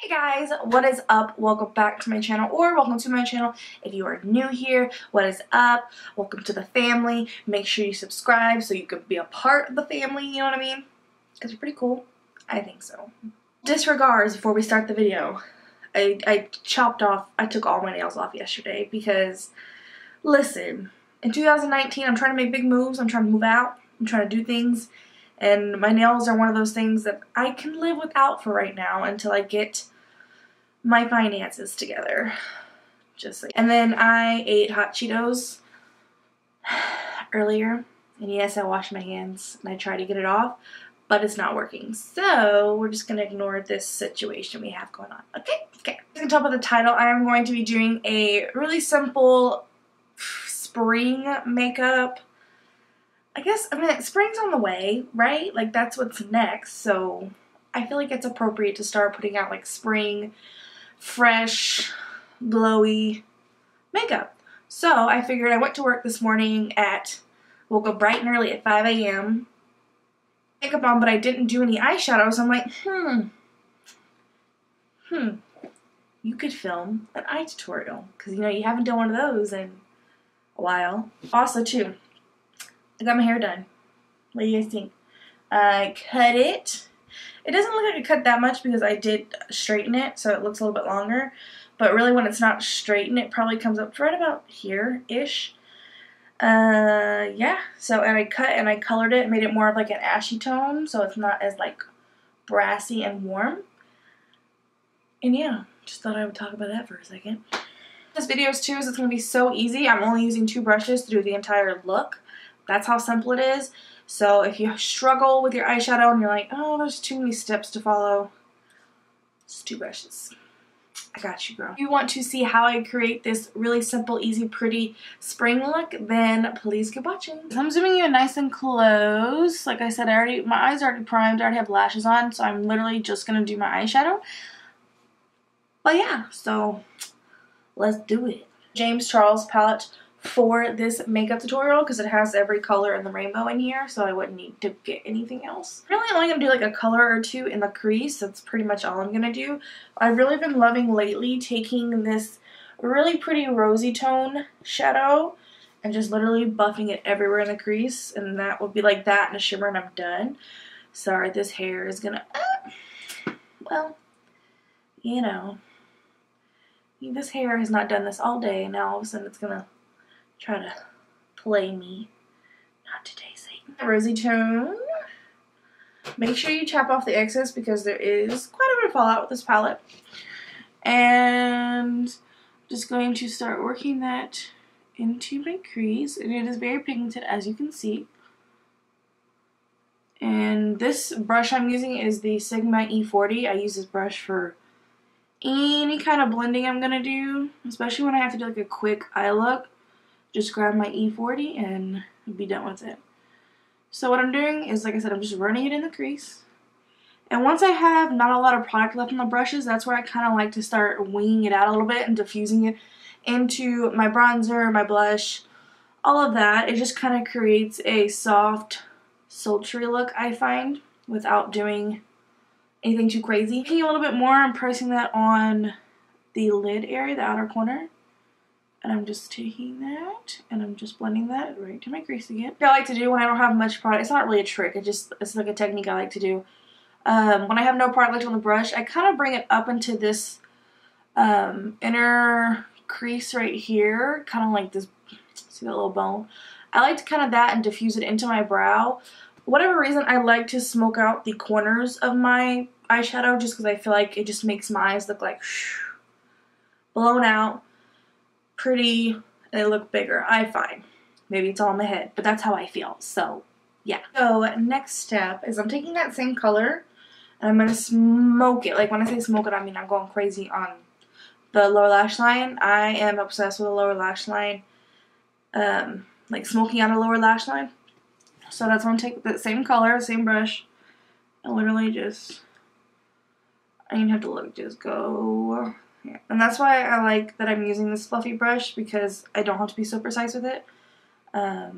Hey guys, what is up? Welcome back to my channel, or welcome to my channel if you are new here. What is up? Welcome to the family. Make sure you subscribe so you can be a part of the family, you know what I mean? Because you're pretty cool. I think so. Disregards before we start the video. I took all my nails off yesterday because, listen, in 2019 I'm trying to make big moves, I'm trying to move out, I'm trying to do things, and my nails are one of those things that I can live without for right now until I get my finances together. And then I ate hot Cheetos earlier, and yes, I washed my hands and I tried to get it off, but it's not working. So we're just gonna ignore this situation we have going on. Okay. As you can tell by the title, I am going to be doing a really simple spring makeup. I mean, spring's on the way, right? Like, that's what's next, so I feel like it's appropriate to start putting out like spring, fresh, glowy makeup. So I figured, I went to work this morning woke up bright and early at 5 a.m. Makeup on, but I didn't do any eyeshadow, so I'm like, you could film an eye tutorial, because you know you haven't done one of those in a while. Also too, I got my hair done. What do you guys think? I cut it. It doesn't look like I cut that much because I did straighten it, so it looks a little bit longer. But really, when it's not straightened, it probably comes up to right about here-ish. Yeah. So, and I cut and I colored it, made it more of like an ashy tone, so it's not as like brassy and warm. And yeah, just thought I would talk about that for a second. This video is going to be so easy. I'm only using 2 brushes to do the entire look. That's how simple it is. So if you struggle with your eyeshadow and you're like, oh, there's too many steps to follow, just 2 brushes. I got you, girl. If you want to see how I create this really simple, easy, pretty spring look, then please keep watching. I'm zooming you in nice and close. Like I said, my eyes are already primed. I already have lashes on, so I'm literally just going to do my eyeshadow. But yeah, so let's do it. James Charles palette for this makeup tutorial because it has every color in the rainbow in here, so I wouldn't need to get anything else. I'm really only going to do like a color or 2 in the crease. That's pretty much all I'm going to do. I've really been loving lately taking this really pretty rosy tone shadow and just literally buffing it everywhere in the crease, and that would be like that and a shimmer and I'm done. Sorry, this hair is gonna, well, you know, this hair has not done this all day, and now all of a sudden it's gonna try to play me. Not today, Satan. Rosy tone. Make sure you chop off the excess because there is quite a bit of fallout with this palette. And just going to start working that into my crease. And it is very pigmented, as you can see. And this brush I'm using is the Sigma E40. I use this brush for any kind of blending I'm gonna do, especially when I have to do like a quick eye look. Just grab my E40 and be done with it. So what I'm doing is, like I said, I'm just running it in the crease. And once I have not a lot of product left on the brushes, that's where I kind of like to start winging it out a little bit and diffusing it into my bronzer, my blush, all of that. It just kind of creates a soft, sultry look, I find, without doing anything too crazy. Taking a little bit more, I'm pressing that on the lid area, the outer corner. And I'm just taking that, and I'm just blending that right to my crease again. What I like to do when I don't have much product, it's not really a trick, it's like a technique I like to do. When I have no product left on the brush, I kind of bring it up into this inner crease right here, kind of like this, see that little bone? I like to kind of that and diffuse it into my brow. For whatever reason, I like to smoke out the corners of my eyeshadow just because I feel like it just makes my eyes look like blown out, pretty, and they look bigger, I find. Maybe it's all in my head, but that's how I feel, so yeah. So next step is I'm taking that same color and I'm going to smoke it. Like when I say smoke it, I mean I'm going crazy on the lower lash line. I am obsessed with the lower lash line, like smoking out a lower lash line. So that's when I take that same color, same brush, and literally just, I don't even have to look, just go. Yeah. And that's why I like that I'm using this fluffy brush, because I don't have to be so precise with it. I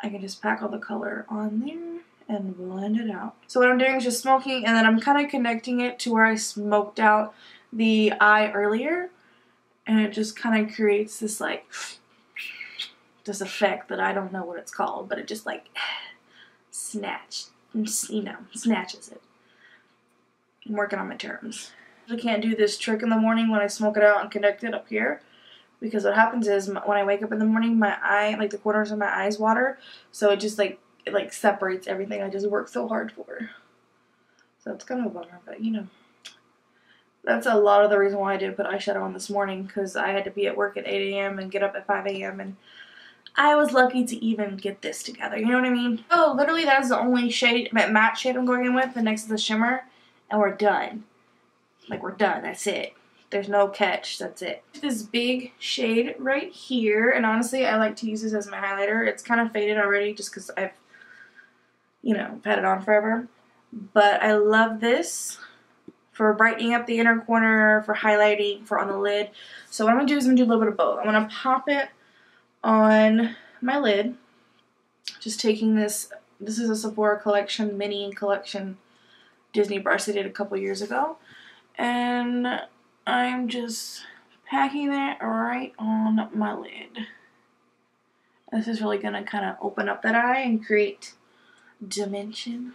can just pack all the color on there and blend it out. So what I'm doing is just smoking, and then I'm kind of connecting it to where I smoked out the eye earlier, and it just kind of creates this like this effect that I don't know what it's called, but it just like snatches it. I'm working on my terms. I can't do this trick in the morning when I smoke it out and connect it up here, because what happens is when I wake up in the morning, my eye, like the corners of my eyes water, so it just like separates everything I just worked so hard for. So it's kind of a bummer, but you know, that's a lot of the reason why I did put eyeshadow on this morning, because I had to be at work at 8 a.m. and get up at 5 a.m. and I was lucky to even get this together, you know what I mean? Oh, literally that is the only shade, matte shade I'm going in with, and next is the shimmer, and we're done. Like, we're done, that's it. There's no catch, that's it. This big shade right here, and honestly I like to use this as my highlighter. It's kind of faded already just because I've, you know, had it on forever. But I love this for brightening up the inner corner, for highlighting, for on the lid. So what I'm going to do is I'm going to do a little bit of both. I'm going to pop it on my lid. Just taking this is a Sephora collection, mini collection Disney brush they did a couple years ago. And I'm just packing that right on my lid. This is really going to kind of open up that eye and create dimension.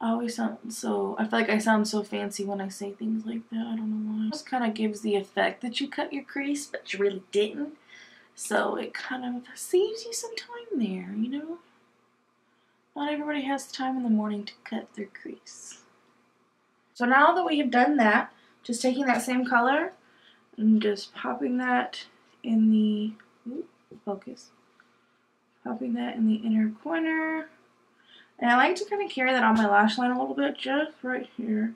I always sound so, I feel like I sound so fancy when I say things like that. I don't know why. It just kind of gives the effect that you cut your crease, but you really didn't. So it kind of saves you some time there, you know? Not everybody has time in the morning to cut their crease. So now that we have done that, just taking that same color and just popping that in the, focus. Popping that in the inner corner. And I like to kind of carry that on my lash line a little bit, just right here.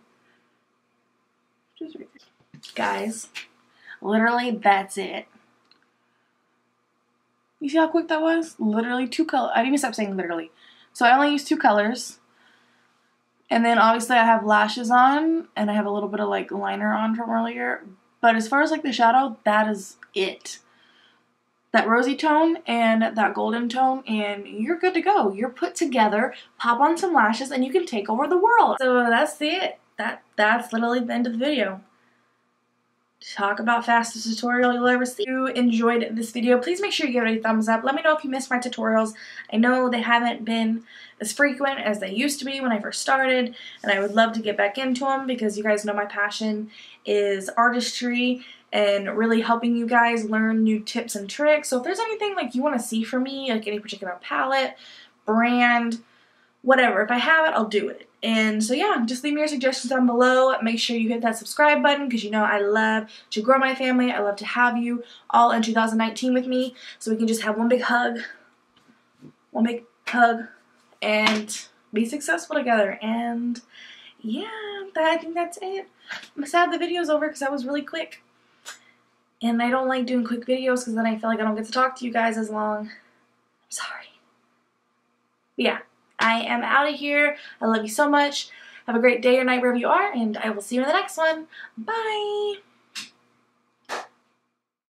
Just right there. Guys, literally that's it. You see how quick that was? Literally 2 colors. I didn't even stop saying literally. So I only used 2 colors. And then obviously I have lashes on, and I have a little bit of like liner on from earlier. But as far as like the shadow, that is it. That rosy tone and that golden tone, and you're good to go. You're put together, pop on some lashes, and you can take over the world. So that's it. That's literally the end of the video. Talk about fastest tutorial you'll ever see. If you enjoyed this video, please make sure you give it a thumbs up. Let me know if you missed my tutorials. I know they haven't been as frequent as they used to be when I first started, and I would love to get back into them because you guys know my passion is artistry and really helping you guys learn new tips and tricks. So if there's anything like you want to see from me, like any particular palette, brand, whatever, if I have it, I'll do it. And so yeah, just leave me your suggestions down below. Make sure you hit that subscribe button because you know I love to grow my family. I love to have you all in 2019 with me so we can just have one big hug, and be successful together. And yeah, I think that's it. I'm sad the video's over because that was really quick. And I don't like doing quick videos because then I feel like I don't get to talk to you guys as long. I'm sorry. But yeah, I am out of here. I love you so much. Have a great day or night wherever you are, and I will see you in the next one. Bye!